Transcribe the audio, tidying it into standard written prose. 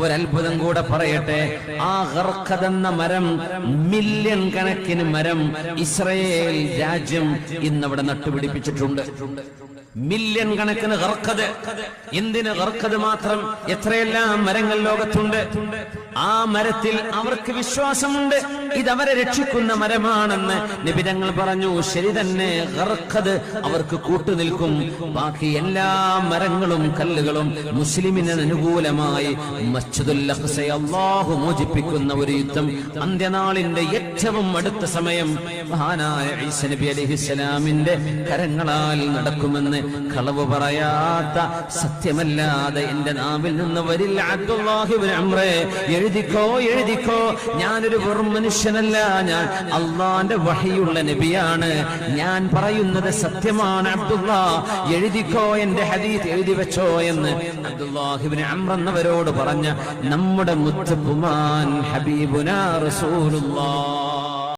ഒരത്ഭുതം കൂടെ പറയട്ടെ. ആ ഗർഖദ് എന്ന മരം, മില്യൺ കണക്കിന് മരം ഇസ്രായേൽ രാജ്യം ഇന്നവിടെ നട്ടുപിടിപ്പിച്ചിട്ടുണ്ട്. മില്യൺ കണക്കിന് ഗർഖദ്. എന്തിന് ഗർഖദ് മാത്രം? എത്രയെല്ലാം മരങ്ങൾ ലോകത്തുണ്ട്. ആ മരത്തിൽ അവർക്ക് വിശ്വാസമുണ്ട്, ഇതവരെ രക്ഷിക്കുന്ന മരമാണെന്ന് നബി തങ്ങൾ പറഞ്ഞു. ശരി തന്നെ, ഗർഖദ് അവർക്ക് കൂട്ടുനിൽക്കും. ബാക്കി എല്ലാ മരങ്ങളും കല്ലുകളും മുസ്ലിമിന് അനുകൂലമായി മസ്ജിദുൽ അഖ്സയെ അല്ലാഹു മോചിപ്പിക്കുന്ന ഒരു യുദ്ധം അന്ത്യനാളിന്റെ ഏറ്റവും അടുത്ത സമയം മഹാനായ ഈസാ നബി അലൈഹിസ്സലാമിന്റെ കരങ്ങളാൽ നടക്കുമെന്ന് കളവ് പറയാത്ത, സത്യമല്ലാതെ എന്റെ നാവിൽ നിന്ന് വരില്ല. അബ്ദുല്ലാഹി ഇബ്നു അംറേ, എഴുതിക്കോ എഴുതിക്കോ, ഞാനൊരു വെറും മനുഷ്യനല്ല, ഞാൻ അള്ളാന്റെ വഹിയുള്ള നബിയാണ്, ഞാൻ പറയുന്നത് സത്യമാണ്. അബ്ദുല്ലാ എഴുതിക്കോ, എന്റെ ഹദീസ് എഴുതി വെച്ചോ എന്ന് അബ്ദുല്ലാഹി ഇബ്നു അംർ എന്നവരോട് പറഞ്ഞ നമ്മുടെ മുത്തപ്പുമാൻ ഹബീബുനാ റസൂലുള്ളാഹ്